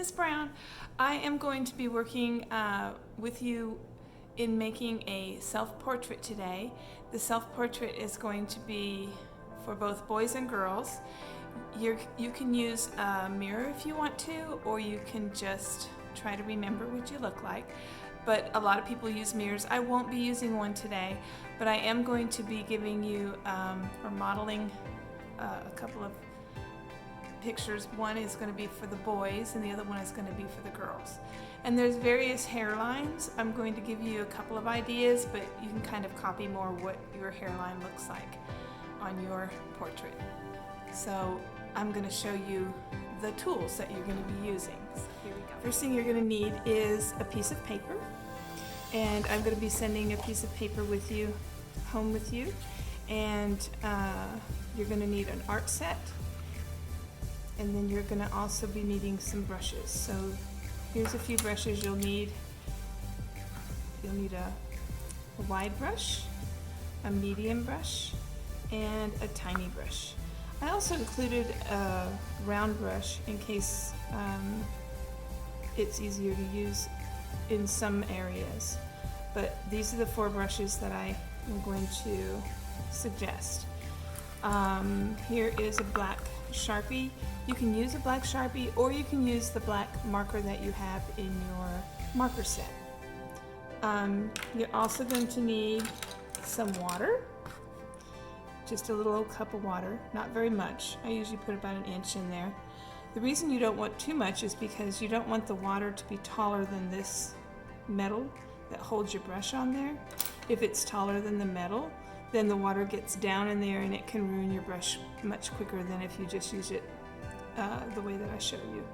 Miss Brown. I am going to be working with you in making a self-portrait today. The self-portrait is going to be for both boys and girls. You can use a mirror if you want to, or you can just try to remember what you look like. But a lot of people use mirrors. I won't be using one today, but I am going to be giving you or modeling a couple of pictures. One is going to be for the boys and the other one is going to be for the girls. And there's various hairlines. I'm going to give you a couple of ideas, but you can kind of copy more what your hairline looks like on your portrait. So I'm going to show you the tools that you're going to be using. So here we go. First thing you're going to need is a piece of paper, and I'm going to be sending a piece of paper with you home with you, and you're going to need an art set, and then you're going to also be needing some brushes. So here's a few brushes you'll need. You'll need a wide brush, a medium brush, and a tiny brush. I also included a round brush in case it's easier to use in some areas. But these are the 4 brushes that I am going to suggest. Here is a black Sharpie. You can use a black Sharpie, or you can use the black marker that you have in your marker set. You're also going to need some water. Just a little cup of water, not very much. I usually put about an inch in there. The reason you don't want too much is because you don't want the water to be taller than this metal that holds your brush on there. If it's taller than the metal, then the water gets down in there and it can ruin your brush much quicker than if you just use it the way that I show you.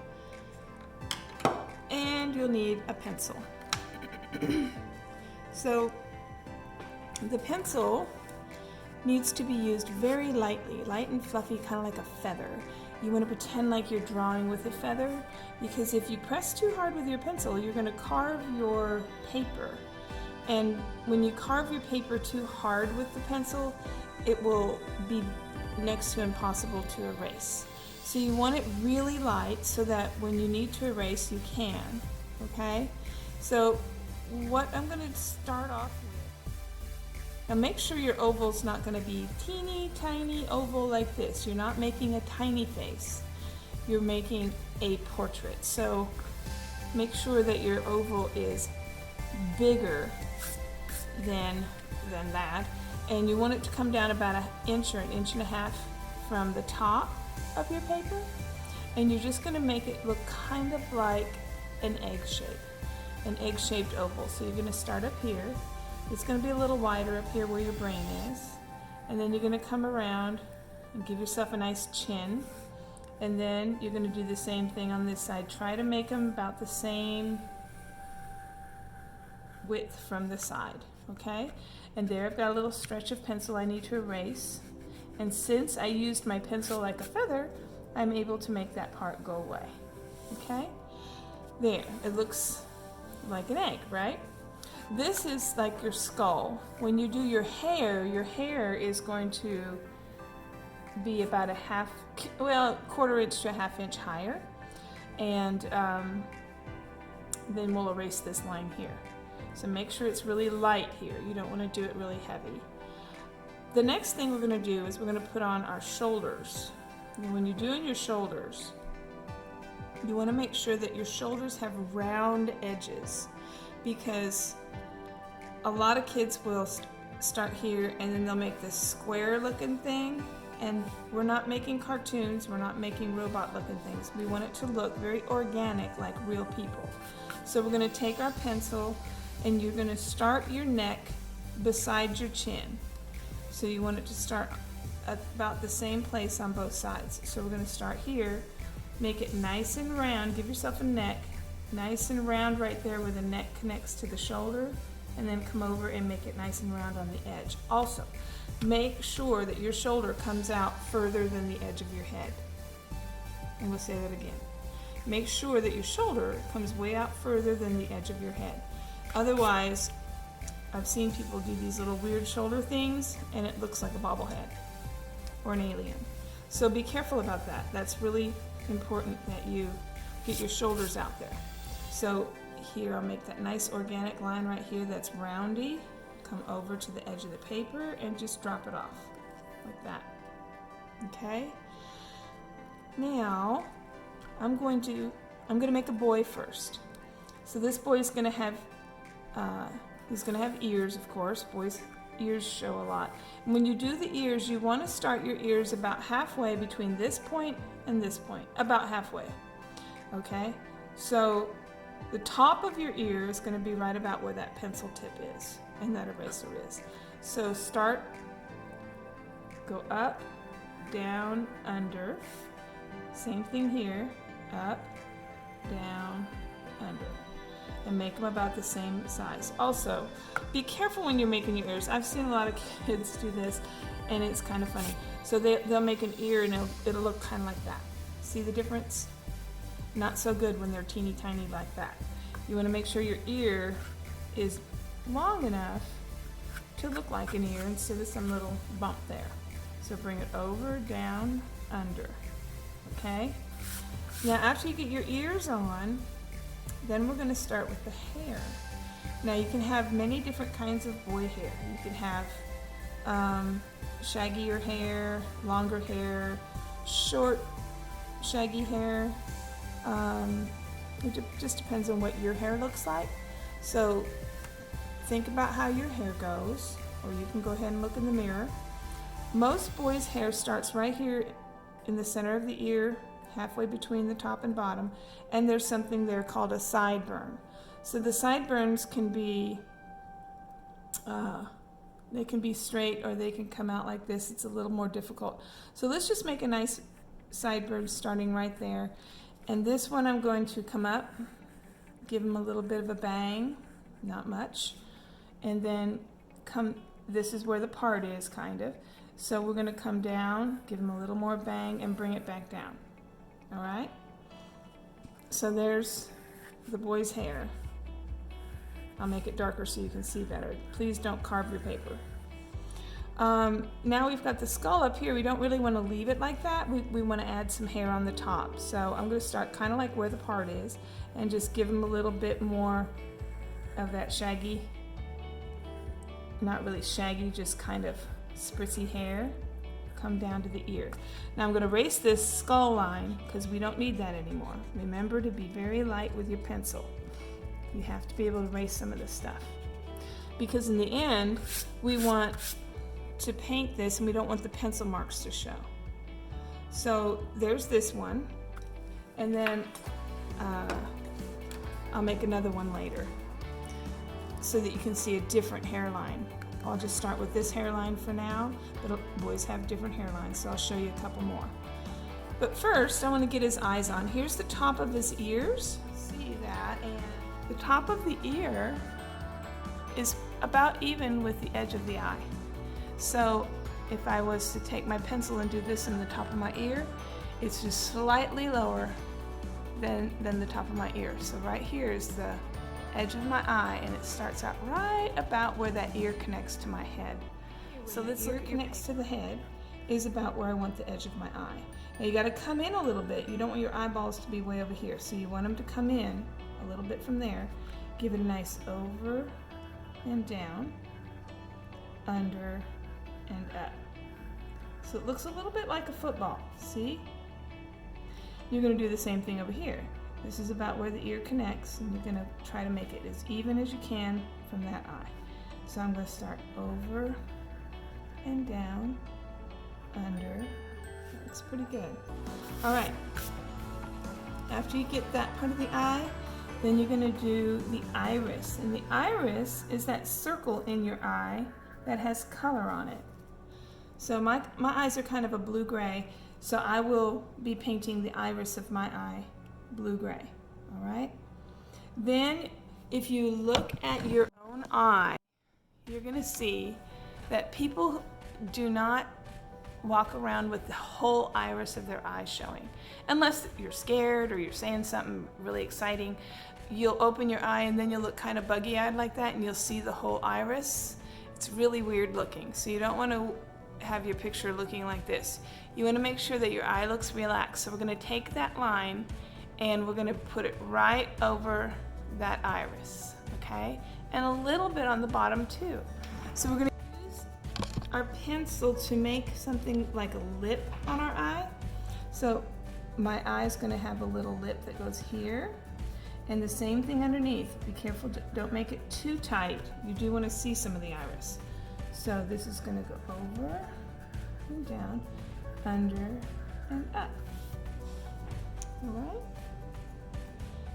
And you'll need a pencil. So the pencil needs to be used very lightly, light and fluffy, kind of like a feather. You want to pretend like you're drawing with a feather, because if you press too hard with your pencil, you're going to carve your paper. And when you carve your paper too hard with the pencil, it will be next to impossible to erase. So you want it really light so that when you need to erase, you can. Okay? So what I'm going to start off with. Now make sure your oval's not going to be teeny tiny oval like this. You're not making a tiny face. You're making a portrait. So make sure that your oval is bigger than that. And you want it to come down about an inch or an inch and a half from the top of your paper. And you're just going to make it look kind of like an egg shape, an egg-shaped oval. So you're going to start up here. It's going to be a little wider up here where your brain is, and then you're going to come around and give yourself a nice chin, and then you're going to do the same thing on this side. Try to make them about the same width from the side, okay? And there I've got a little stretch of pencil I need to erase, and since I used my pencil like a feather, I'm able to make that part go away, okay? There, it looks like an egg, right? This is like your skull. When you do your hair is going to be about quarter inch to a half inch higher. And then we'll erase this line here. So make sure it's really light here. You don't want to do it really heavy. The next thing we're going to do is we're going to put on our shoulders. And when you're doing your shoulders, you want to make sure that your shoulders have round edges, because a lot of kids will start here and then they'll make this square looking thing, and we're not making cartoons, we're not making robot looking things. We want it to look very organic, like real people. So we're going to take our pencil and you're going to start your neck beside your chin. So you want it to start at about the same place on both sides. So we're going to start here, make it nice and round, give yourself a neck, nice and round right there where the neck connects to the shoulder, and then come over and make it nice and round on the edge. Also, make sure that your shoulder comes out further than the edge of your head. And we'll say that again. Make sure that your shoulder comes way out further than the edge of your head. Otherwise, I've seen people do these little weird shoulder things and it looks like a bobblehead or an alien. So be careful about that. That's really important that you get your shoulders out there. So here I'll make that nice organic line right here that's roundy. Come over to the edge of the paper and just drop it off like that. Okay? Now I'm going to make a boy first. So this boy is going to have he's going to have ears, of course. Boys' ears show a lot. And when you do the ears, you want to start your ears about halfway between this point and this point, about halfway. Okay? So the top of your ear is going to be right about where that pencil tip is and that eraser is. So start, go up, down, under. Same thing here, up, down, under. And make them about the same size. Also, be careful when you're making your ears. I've seen a lot of kids do this and it's kind of funny. So they'll make an ear and it'll look kind of like that. See the difference? Not so good when they're teeny tiny like that. You want to make sure your ear is long enough to look like an ear instead of some little bump there. So bring it over, down, under. Okay? Now after you get your ears on, then we're going to start with the hair. Now you can have many different kinds of boy hair. You can have shaggier hair, longer hair, short shaggy hair. It just depends on what your hair looks like. So think about how your hair goes, or you can go ahead and look in the mirror. Most boys' hair starts right here in the center of the ear, halfway between the top and bottom, and there's something there called a sideburn. So the sideburns can be they can be straight or they can come out like this. It's a little more difficult. So let's just make a nice sideburn starting right there. And this one I'm going to come up, give him a little bit of a bang, not much, and then come, this is where the part is kind of. So we're going to come down, give him a little more bang, and bring it back down. All right? So there's the boy's hair. I'll make it darker so you can see better. Please don't carve your paper. Now we've got the skull up here. We don't really want to leave it like that. We want to add some hair on the top. So I'm going to start kind of like where the part is and just give him a little bit more of that shaggy, not really shaggy, just kind of spritzy hair. Come down to the ear. Now I'm going to erase this skull line because we don't need that anymore. Remember to be very light with your pencil. You have to be able to erase some of this stuff. Because in the end, we want to paint this and we don't want the pencil marks to show. So there's this one, and then I'll make another one later so that you can see a different hairline. I'll just start with this hairline for now, but boys have different hairlines, so I'll show you a couple more. But first, I want to get his eyes on. Here's the top of his ears. See that? And the top of the ear is about even with the edge of the eye. So if I was to take my pencil and do this in the top of my ear, it's just slightly lower than the top of my ear. So right here is the edge of my eye, and it starts out right about where that ear connects to my head. So this ear connects to the head is about where I want the edge of my eye. Now you got to come in a little bit. You don't want your eyeballs to be way over here, so you want them to come in a little bit from there. Give it a nice over and down, under and up. So it looks a little bit like a football, see? You're going to do the same thing over here. This is about where the ear connects, and you're going to try to make it as even as you can from that eye. So I'm going to start over and down, under. That's pretty good. All right. After you get that part of the eye, then you're going to do the iris. And the iris is that circle in your eye that has color on it. So my eyes are kind of a blue-gray, so I will be painting the iris of my eye blue-gray, all right? Then if you look at your own eye, you're going to see that people do not walk around with the whole iris of their eye showing. Unless you're scared or you're saying something really exciting, you'll open your eye and then you'll look kind of buggy-eyed like that and you'll see the whole iris. It's really weird looking, so you don't want to have your picture looking like this. You want to make sure that your eye looks relaxed. So we're going to take that line and we're gonna put it right over that iris, okay? And a little bit on the bottom too. So we're gonna use our pencil to make something like a lip on our eye. So my eye is gonna have a little lip that goes here, and the same thing underneath. Be careful, don't make it too tight. You do wanna see some of the iris. So this is gonna go over and down, under and up. All right?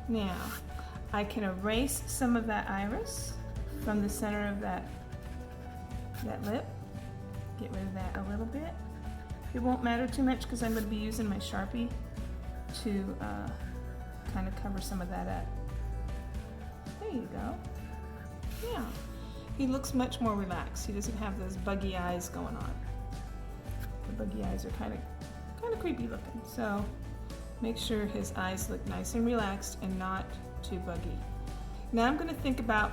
Now, I can erase some of that iris from the center of that lip. Get rid of that a little bit. It won't matter too much because I'm going to be using my Sharpie to kind of cover some of that up. There you go. Yeah. He looks much more relaxed. He doesn't have those buggy eyes going on. The buggy eyes are kind of creepy looking. So make sure his eyes look nice and relaxed and not too buggy. Now I'm going to think about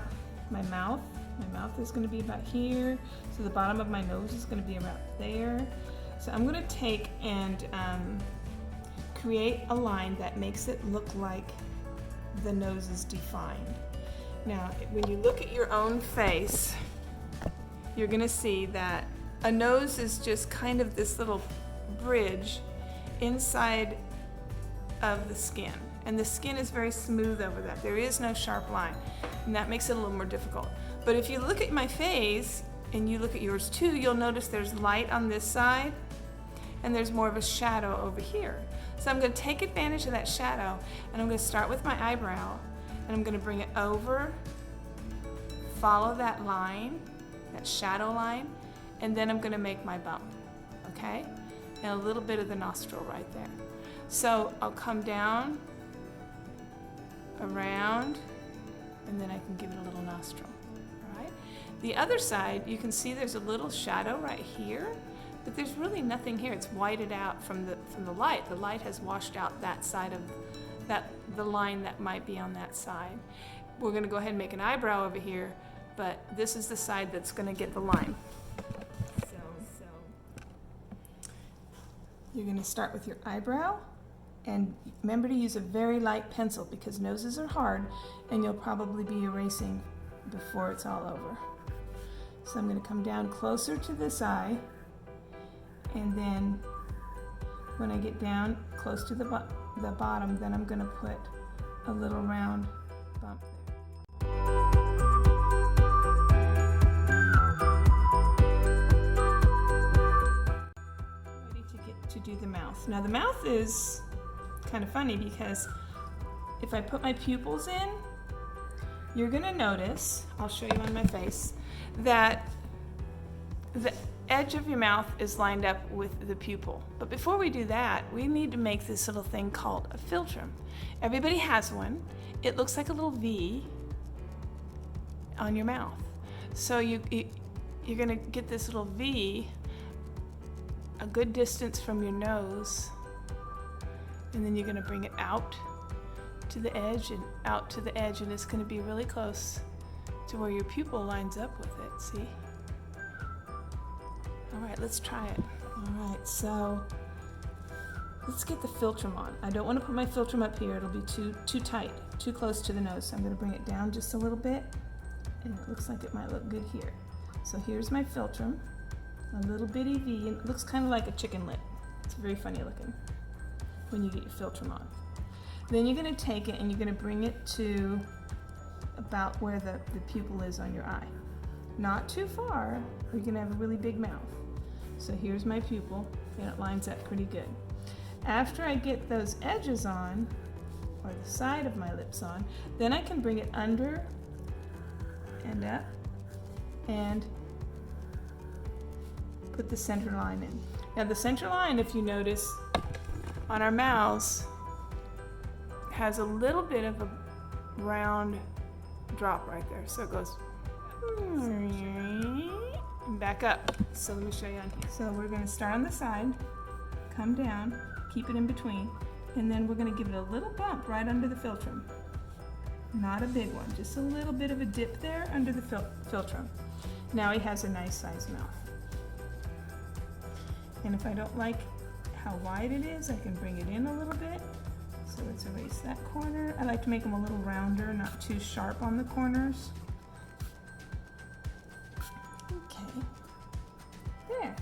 my mouth. My mouth is going to be about here. So the bottom of my nose is going to be about there. So I'm going to take and create a line that makes it look like the nose is defined. Now, when you look at your own face, you're going to see that a nose is just kind of this little bridge inside of the skin. And the skin is very smooth over that. There is no sharp line, and that makes it a little more difficult. But if you look at my face, and you look at yours too, you'll notice there's light on this side, and there's more of a shadow over here. So I'm going to take advantage of that shadow, and I'm going to start with my eyebrow, and I'm going to bring it over, follow that line, that shadow line, and then I'm going to make my bump, okay? And a little bit of the nostril right there. So I'll come down, around, and then I can give it a little nostril, all right? The other side, you can see there's a little shadow right here, but there's really nothing here. It's whited out from the light. The light has washed out that side of the line that might be on that side. We're gonna go ahead and make an eyebrow over here, but this is the side that's gonna get the line. So you're gonna start with your eyebrow, and remember to use a very light pencil because noses are hard and you'll probably be erasing before it's all over. So I'm going to come down closer to this eye, and then when I get down close to the bottom, then I'm going to put a little round bump there. Ready to do the mouth. Now the mouth is kind of funny because if I put my pupils in, you're going to notice, I'll show you on my face, that the edge of your mouth is lined up with the pupil. But before we do that, we need to make this little thing called a philtrum. Everybody has one. It looks like a little V on your mouth. So you're going to get this little V a good distance from your nose, and then you're going to bring it out to the edge and out to the edge, and it's going to be really close to where your pupil lines up with it, see? All right, let's try it. All right, so let's get the philtrum on. I don't want to put my philtrum up here. It'll be too tight, too close to the nose. So I'm going to bring it down just a little bit, and it looks like it might look good here. So here's my philtrum, a little bitty V, and it looks kind of like a chicken lip. It's very funny looking when you get your philtrum on. Then you're going to take it and you're going to bring it to about where the pupil is on your eye. Not too far, or you're going to have a really big mouth. So here's my pupil, and it lines up pretty good. After I get those edges on, or the side of my lips on, then I can bring it under and up and put the center line in. Now the center line, if you notice, on our mouths has a little bit of a round drop right there. So it goes and back up. So let me show you on here. So we're going to start on the side, come down, keep it in between, and then we're going to give it a little bump right under the philtrum. Not a big one, just a little bit of a dip there under the philtrum. Now he has a nice sized mouth. And if I don't like how wide it is, I can bring it in a little bit So let's erase that corner. I like to make them a little rounder, not too sharp on the corners. Okay, there.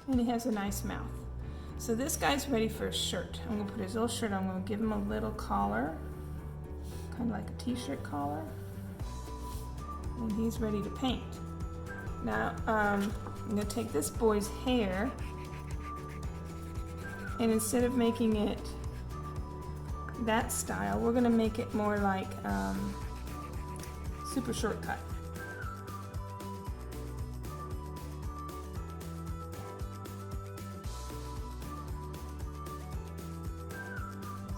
And he has a nice mouth. So this guy's ready for a shirt. I'm gonna put his little shirt on. I'm gonna give him a little collar, kind of like a t-shirt collar. And he's ready to paint. Now, I'm gonna take this boy's hair, and instead of making it that style, we're gonna make it more like super short cut.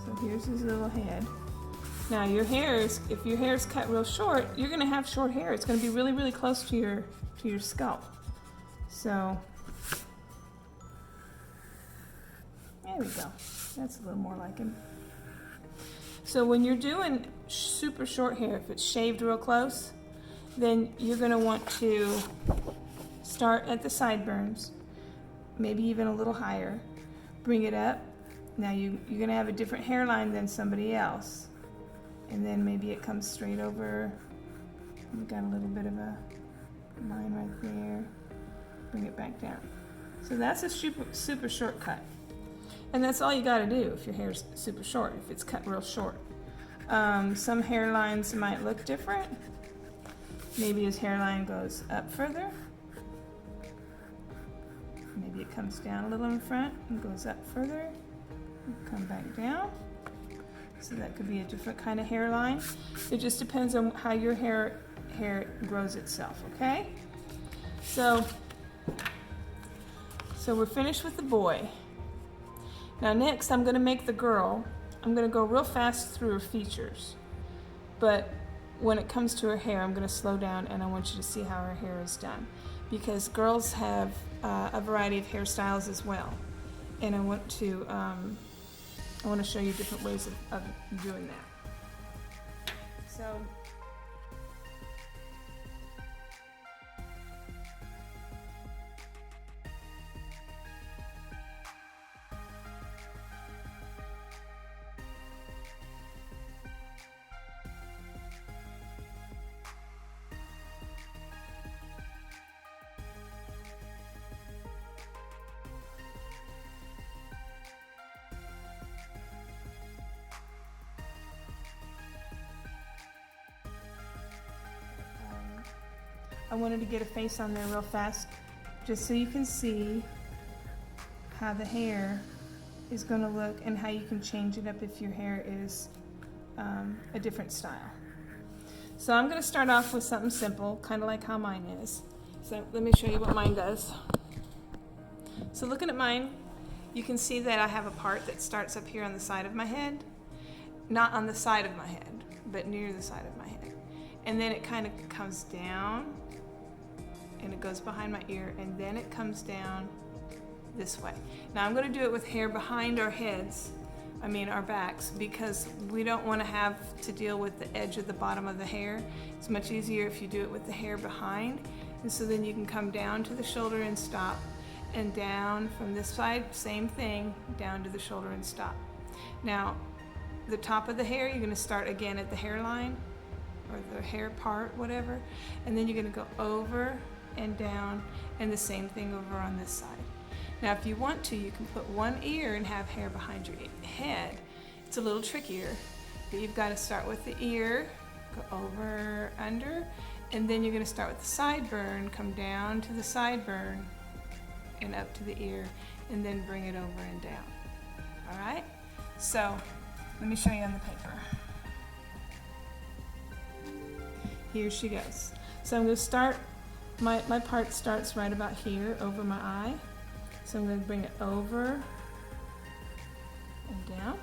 So here's his little head. Now your hair is, if your hair is cut real short, you're gonna have short hair. It's gonna be really, really close to your scalp. So there we go. That's a little more like him. So when you're doing super short hair, if it's shaved real close, then you're gonna want to start at the sideburns, maybe even a little higher. Bring it up. Now you're gonna have a different hairline than somebody else. And then maybe it comes straight over. We've got a little bit of a line right there. Bring it back down. So that's a super short cut. And that's all you gotta do if your hair's super short, if it's cut real short. Some hairlines might look different. Maybe his hairline goes up further. Maybe it comes down a little in front and goes up further. Come back down. So that could be a different kind of hairline. It just depends on how your hair grows itself, okay? So we're finished with the boy. Now next I'm gonna make the girl. I'm gonna go real fast through her features. But when it comes to her hair, I'm gonna slow down and I want you to see how her hair is done. Because girls have a variety of hairstyles as well. And I want to show you different ways of doing that. So I wanted to get a face on there real fast, just so you can see how the hair is going to look and how you can change it up if your hair is a different style. So I'm going to start off with something simple, kind of like how mine is. So let me show you what mine does. So looking at mine, you can see that I have a part that starts up here on the side of my head. Not on the side of my head, but near the side of my head. And then it kind of comes down, and it goes behind my ear, and then it comes down this way. Now I'm going to do it with hair behind our heads, our backs, because we don't want to have to deal with the edge of the bottom of the hair. It's much easier if you do it with the hair behind, and so then you can come down to the shoulder and stop, and down from this side, same thing, down to the shoulder and stop. Now the top of the hair, you're going to start again at the hairline, or the hair part, whatever, and then you're going to go over and down, and the same thing over on this side. Now if you want to, you can put one ear and have hair behind your head. It's a little trickier, but you've got to start with the ear, go over, under, and then you're going to start with the sideburn, come down to the sideburn and up to the ear, and then bring it over and down. All right, so let me show you on the paper. Here she goes. So I'm going to start, my part starts right about here over my eye. So I'm going to bring it over and down,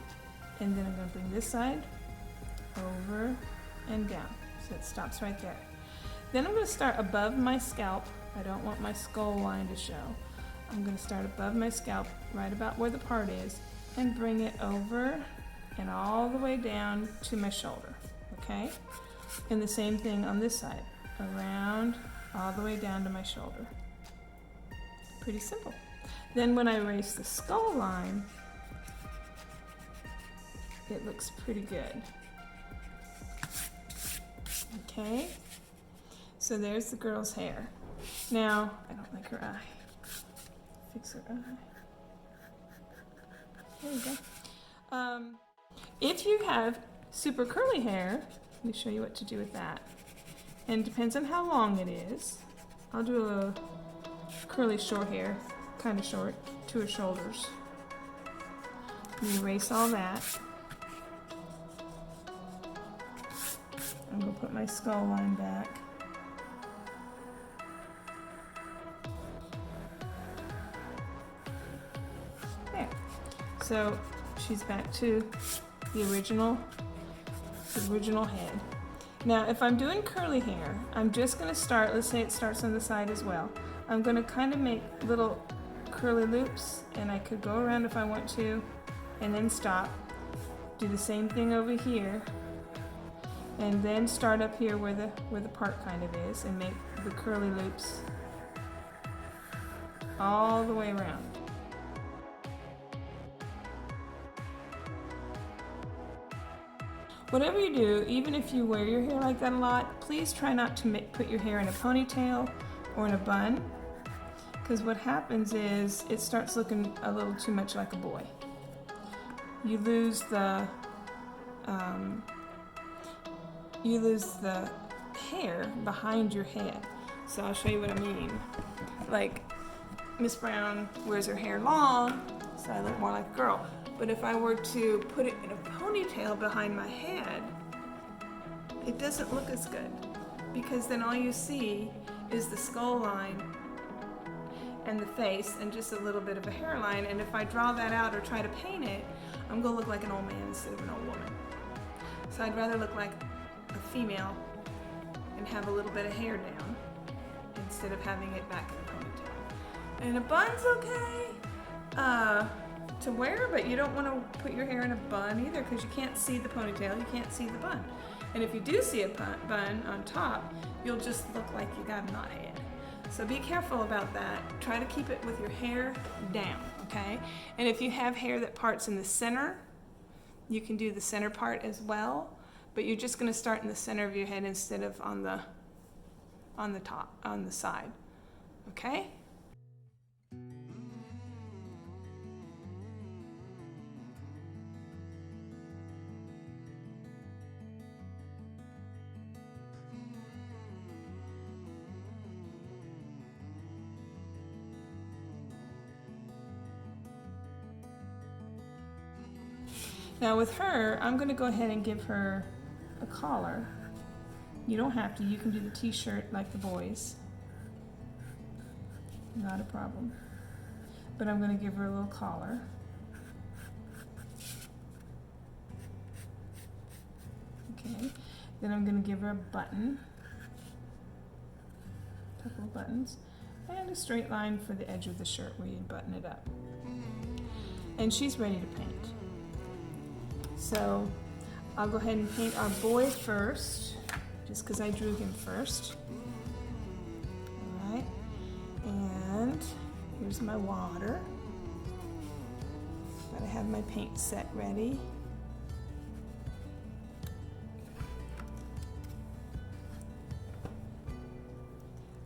and then I'm going to bring this side over and down. So it stops right there. Then I'm going to start above my scalp. I don't want my skull line to show. I'm going to start above my scalp, right about where the part is, and bring it over and all the way down to my shoulder, okay? And the same thing on this side, around, all the way down to my shoulder. Pretty simple. Then when I erase the skull line, it looks pretty good. Okay, so there's the girl's hair. Now, I don't like her eye. Fix her eye. There you go. If you have super curly hair, let me show you what to do with that. And it depends on how long it is. I'll do a curly short hair, kind of short, to her shoulders. Erase all that. I'm going to put my skull line back. There. So she's back to the original head. Now if I'm doing curly hair, I'm just going to start, let's say it starts on the side as well. I'm going to kind of make little curly loops, and I could go around if I want to and then stop. Do the same thing over here. And then start up here where the part kind of is and make the curly loops all the way around. Whatever you do, even if you wear your hair like that a lot, please try not to put your hair in a ponytail or in a bun, because what happens is it starts looking a little too much like a boy. You lose the hair behind your head. So I'll show you what I mean. Like Miss Brown wears her hair long, so I look more like a girl. But if I were to put it in a ponytail behind my head, it doesn't look as good, because then all you see is the skull line and the face and just a little bit of a hairline. And if I draw that out or try to paint it, I'm gonna look like an old man instead of an old woman. So I'd rather look like a female and have a little bit of hair down instead of having it back in a ponytail. And a bun's okay to wear, but you don't want to put your hair in a bun either, because you can't see the ponytail, you can't see the bun. And if you do see a bun on top, you'll just look like you got a knothead. So be careful about that. Try to keep it with your hair down, okay? And if you have hair that parts in the center, you can do the center part as well, but you're just going to start in the center of your head instead of on the top, on the side, okay? Now with her, I'm going to go ahead and give her a collar. You don't have to, you can do the t-shirt like the boys. Not a problem. But I'm going to give her a little collar. Okay, then I'm going to give her a button. A couple of buttons. And a straight line for the edge of the shirt where you button it up. And she's ready to paint. So I'll go ahead and paint our boy first, just because I drew him first. All right, and here's my water. Gotta have my paint set ready.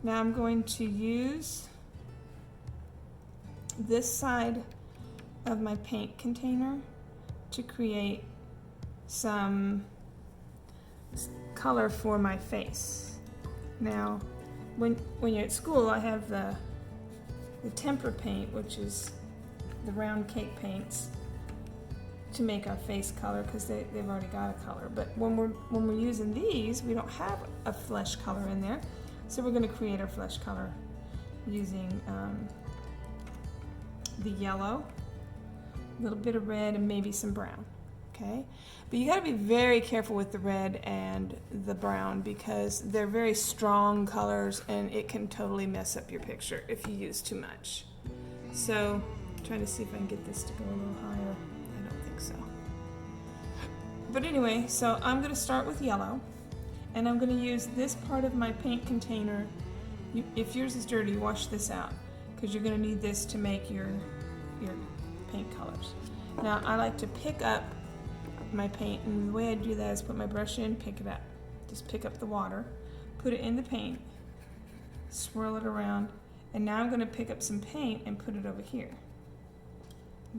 Now I'm going to use this side of my paint container to create some color for my face. Now, when you're at school, I have the tempera paint, which is the round cake paints, to make our face color, because they've already got a color. But when we're using these, we don't have a flesh color in there, so we're going to create our flesh color using the yellow, a little bit of red, and maybe some brown. Okay, but you got to be very careful with the red and the brown, because they're very strong colors and it can totally mess up your picture if you use too much. So I'm trying to see if I can get this to go a little higher. I don't think so. But anyway, so I'm going to start with yellow, and I'm going to use this part of my paint container. If yours is dirty, wash this out, because you're going to need this to make your paint colors. Now I like to pick up my paint, and the way I do that is put my brush in, pick it up. Just pick up the water, put it in the paint, swirl it around, and now I'm going to pick up some paint and put it over here.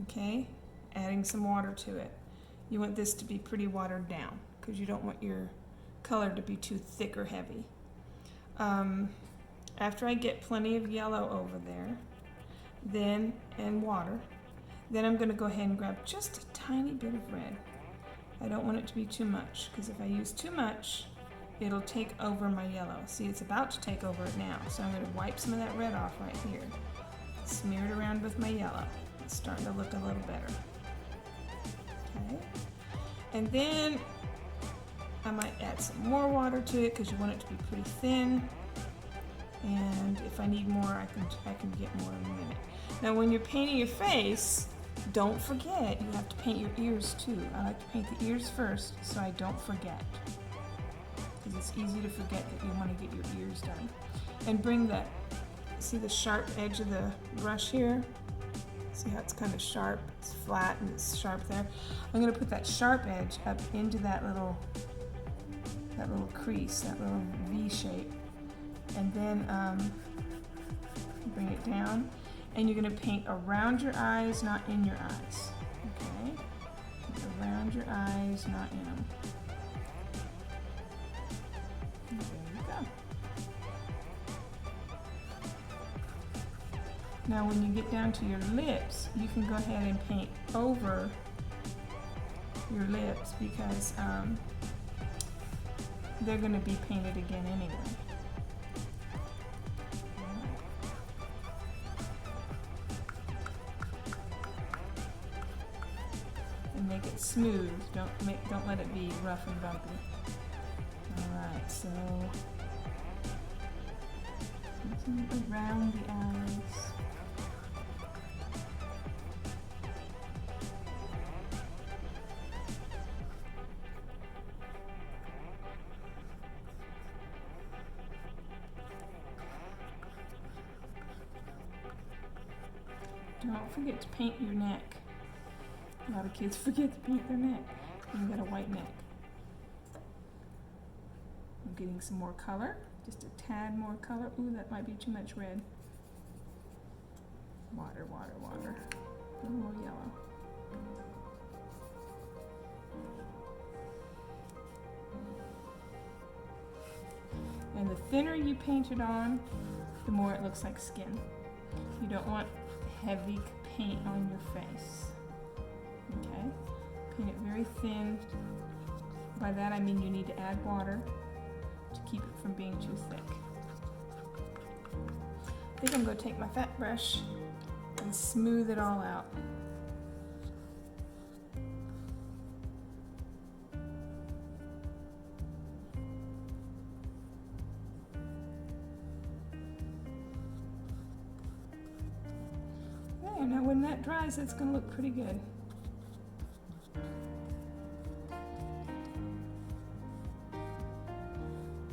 Okay, adding some water to it. You want this to be pretty watered down because you don't want your color to be too thick or heavy. After I get plenty of yellow over there, and water, then I'm going to go ahead and grab just a tiny bit of red. I don't want it to be too much because if I use too much, it'll take over my yellow. See, it's about to take over it now, so I'm going to wipe some of that red off right here. Smear it around with my yellow. It's starting to look a little better. Okay, and then I might add some more water to it because you want it to be pretty thin. And if I need more, I can get more in a minute. Now, when you're painting your face, don't forget you have to paint your ears too. I like to paint the ears first so I don't forget, because it's easy to forget that you want to get your ears done. And bring that, see the sharp edge of the brush here? See how it's kind of sharp? It's flat and it's sharp there. I'm going to put that sharp edge up into that little crease, that little V shape. And then bring it down, and you're going to paint around your eyes, not in your eyes. Okay? Around your eyes, not in them. And there you go. Now when you get down to your lips, you can go ahead and paint over your lips because they're going to be painted again anyway. And make it smooth. Don't let it be rough and bumpy. Alright, so around the eyes. Don't forget to paint your neck. A lot of kids forget to paint their neck. You've got a white neck. I'm getting some more color, just a tad more color. Ooh, that might be too much red. Water, water, water. A little more yellow. And the thinner you paint it on, the more it looks like skin. You don't want heavy paint on your face. Okay, paint it very thin. By that I mean you need to add water to keep it from being too thick. I think I'm going to take my fat brush and smooth it all out. There, now when that dries, it's going to look pretty good.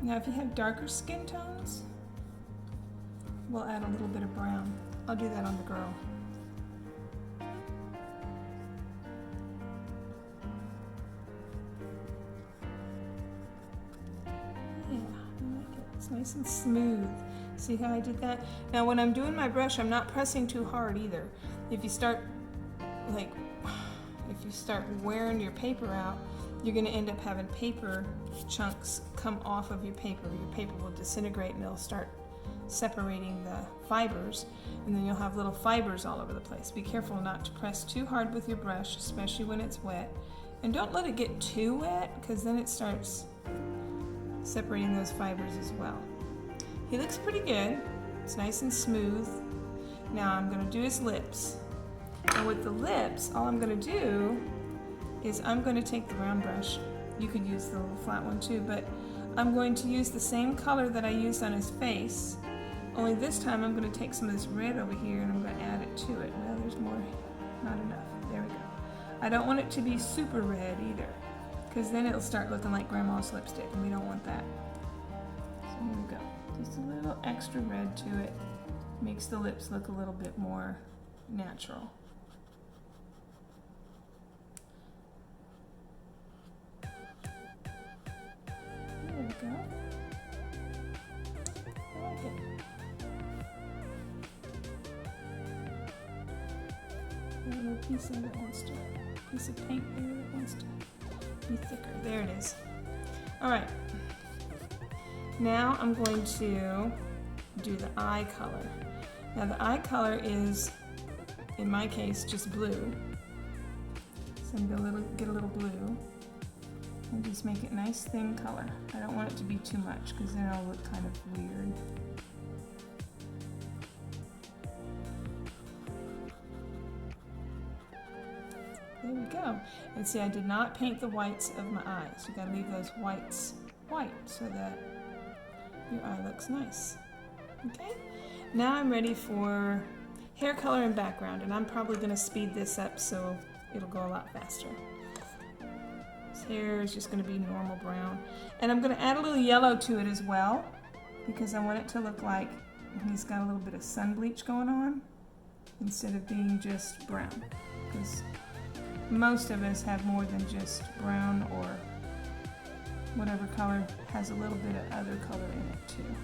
Now if you have darker skin tones, we'll add a little bit of brown. I'll do that on the girl. Yeah, I like it. It's nice and smooth. See how I did that? Now when I'm doing my brush, I'm not pressing too hard either. If you start wearing your paper out, you're going to end up having paper chunks come off of your paper. Your paper will disintegrate and it'll start separating the fibers, and then you'll have little fibers all over the place. Be careful not to press too hard with your brush, especially when it's wet. And don't let it get too wet, because then it starts separating those fibers as well. He looks pretty good. It's nice and smooth. Now I'm going to do his lips. And with the lips, all I'm going to do is I'm going to take the round brush. You could use the little flat one too, but I'm going to use the same color that I used on his face, only this time I'm going to take some of this red over here and I'm going to add it to it. Well, there's more, not enough. There we go. I don't want it to be super red either, because then it'll start looking like grandma's lipstick, and we don't want that. So here we go. Just a little extra red to it. Makes the lips look a little bit more natural. go. I like it. A little piece of it wants to, piece of paint there that wants to be thicker. There it is. All right. Now I'm going to do the eye color. Now the eye color is, in my case, just blue. So I'm going to get a little blue and just make it nice thin color. I don't want it to be too much because then it'll look kind of weird. There we go. And see, I did not paint the whites of my eyes. You gotta leave those whites white so that your eye looks nice. Okay? Now I'm ready for hair color and background, and I'm probably gonna speed this up so it'll go a lot faster. His hair is just gonna be normal brown. And I'm gonna add a little yellow to it as well because I want it to look like he's got a little bit of sun bleach going on instead of being just brown. Because most of us have more than just brown or whatever color has a little bit of other color in it too.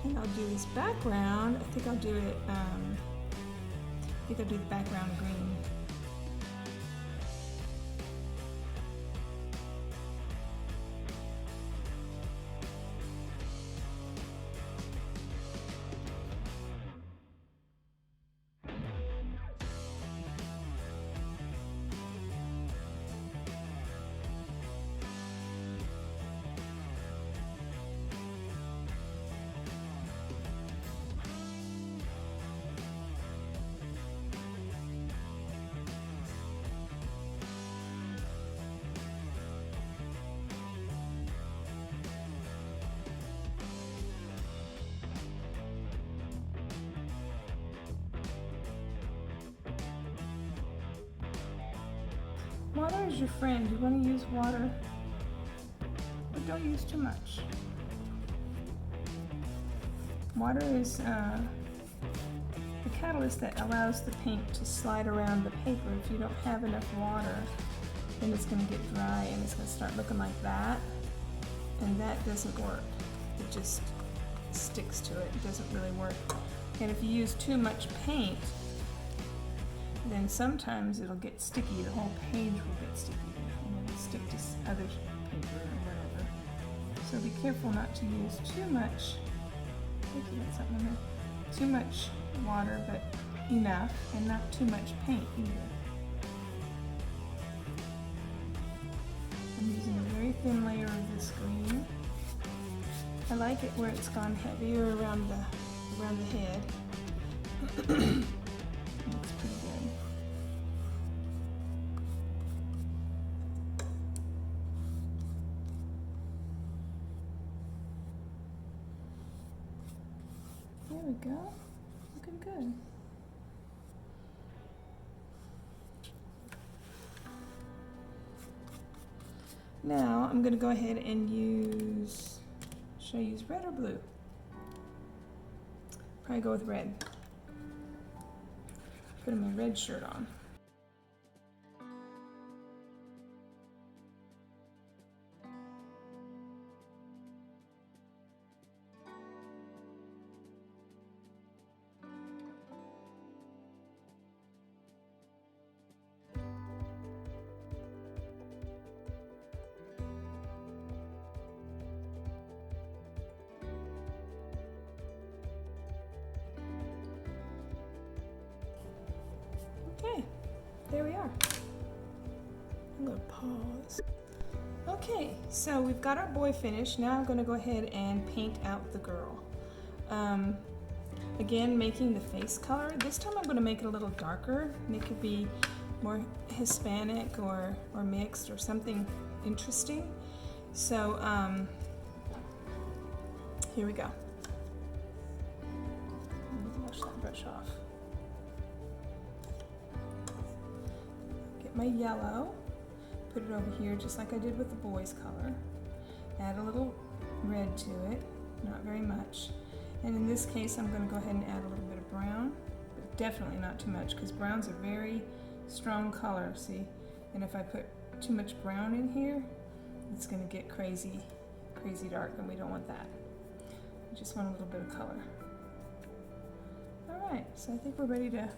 And I'll do this background. I think I'll do it, I think I'll do the background green. Water is your friend. You want to use water, but don't use too much. Water is the catalyst that allows the paint to slide around the paper. If you don't have enough water, then it's going to get dry and it's going to start looking like that, and that doesn't work. It just sticks to it. It doesn't really work. And if you use too much paint, then sometimes it'll get sticky. The whole page will get sticky, and it'll stick to other paper or whatever. So be careful not to use too much. I think you got something in there. Too much water, but enough, and not too much paint either. I'm using a very thin layer of this green. I like it where it's gone heavier around the head. Looks pretty good. There we go. Looking good. Now I'm going to go ahead and use, should I use red or blue? Probably go with red. putting my red shirt on. Okay, there we are. I'm gonna pause. Okay, so we've got our boy finished. Now I'm gonna go ahead and paint out the girl. Again, making the face color. This time I'm gonna make it a little darker. And it could be more Hispanic or mixed or something interesting. So here we go. Let me wash that brush off. Get my yellow, put it over here just like I did with the boy's color. Add a little red to it, not very much. And in this case, I'm going to go ahead and add a little bit of brown, but definitely not too much because brown's a very strong color, see? And if I put too much brown in here, it's going to get crazy dark, and we don't want that. We just want a little bit of color. All right, so I think we're ready to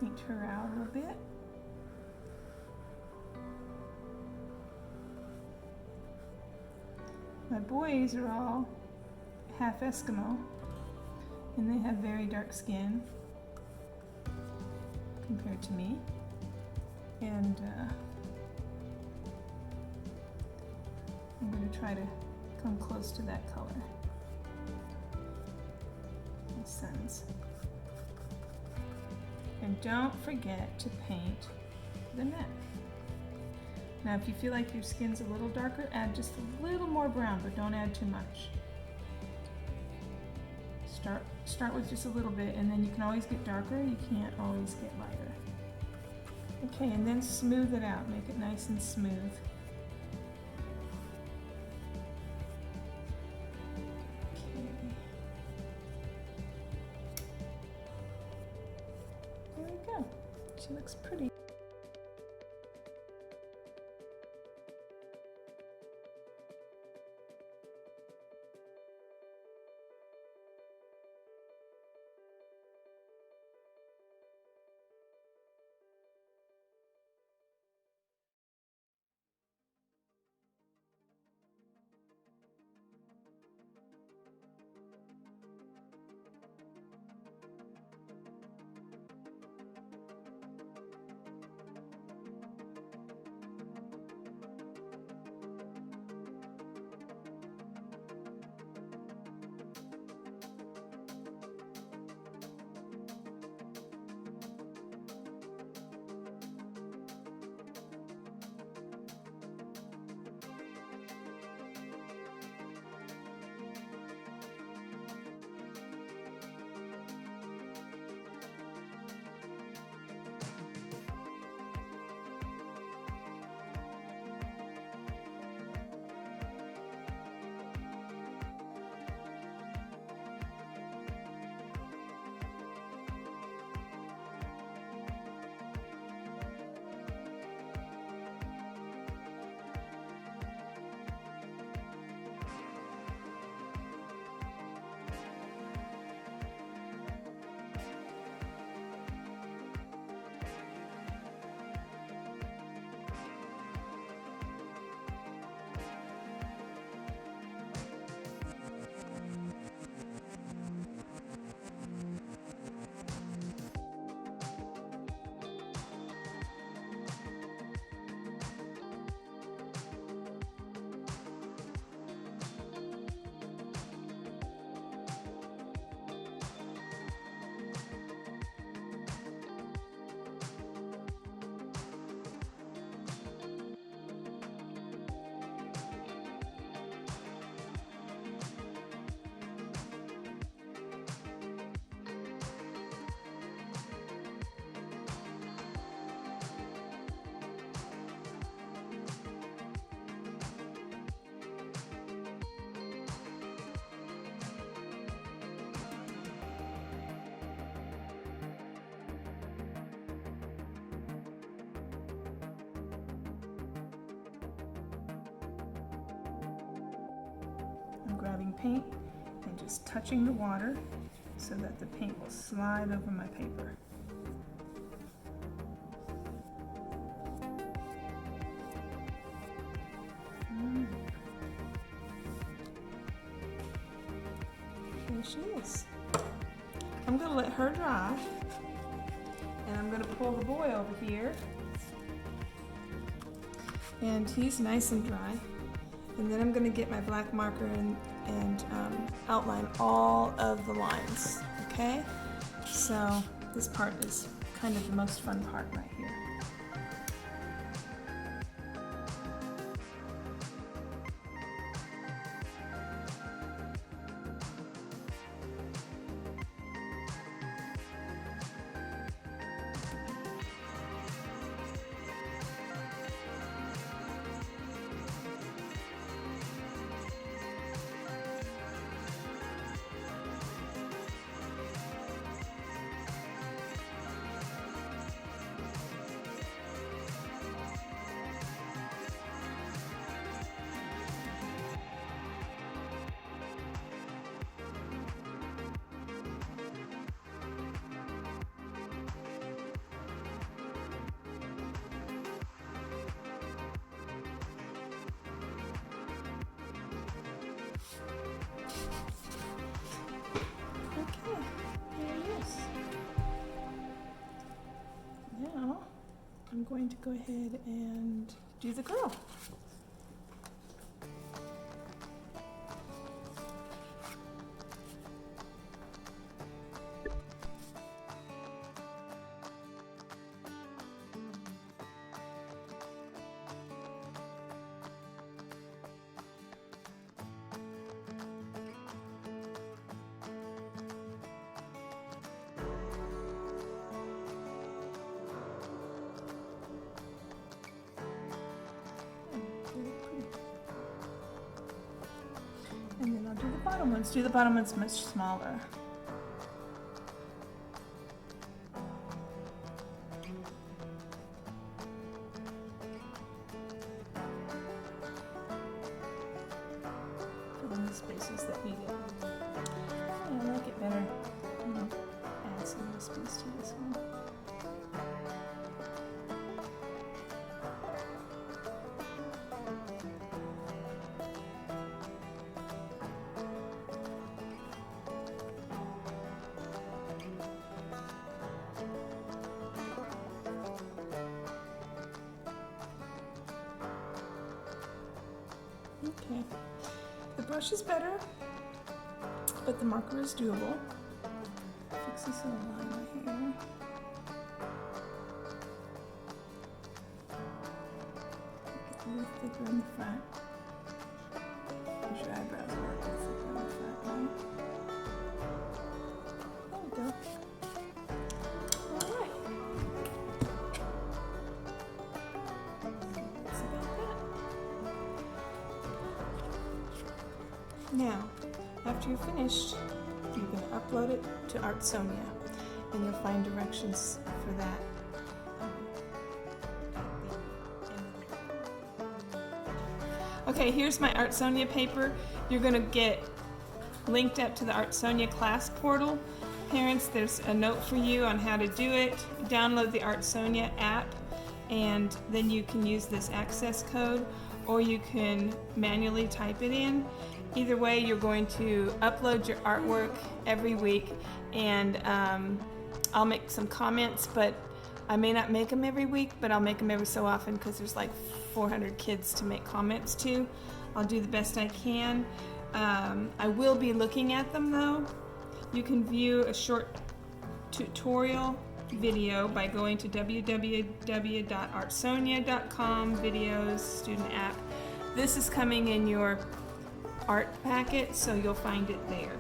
paint her out a little bit. My boys are all half Eskimo, and they have very dark skin compared to me. And I'm going to try to come close to that color. My sons. And don't forget to paint the neck. Now if you feel like your skin's a little darker, add just a little more brown, but don't add too much. Start with just a little bit, and then you can always get darker, you can't always get lighter. Okay, and then smooth it out, make it nice and smooth. Okay. There we go. She looks pretty. grabbing paint and just touching the water so that the paint will slide over my paper. There she is. I'm going to let her dry, and I'm going to pull the boy over here, and he's nice and dry. And then I'm going to get my black marker and outline all of the lines, okay? So this part is kind of the most fun part right here. I'm going to go ahead and do the girl. And then I'll do the bottom ones. Do the bottom ones much smaller. Fill in the spaces that need it. Yeah, I like it better. I'm gonna add some of the space to this one. Okay, the brush is better, but the marker is doable. Fix this little line right here. Get a little thicker in the front. Push your eyebrows a little thicker in the front, right? There we go. Alright. That's about that. Now, after you're finished, you're going to upload it to Artsonia, and you'll find directions for that at the end of the. Okay, here's my Artsonia paper. You're going to get linked up to the Artsonia class portal. Parents, there's a note for you on how to do it. Download the Artsonia app, and then you can use this access code, or you can manually type it in. Either way, you're going to upload your artwork every week, and I'll make some comments, but I may not make them every week, but I'll make them every so often because there's like 400 kids to make comments to. I'll do the best I can. I will be looking at them though. You can view a short tutorial video by going to www.artsonia.com videos student app. This is coming in your art packet, so you'll find it there.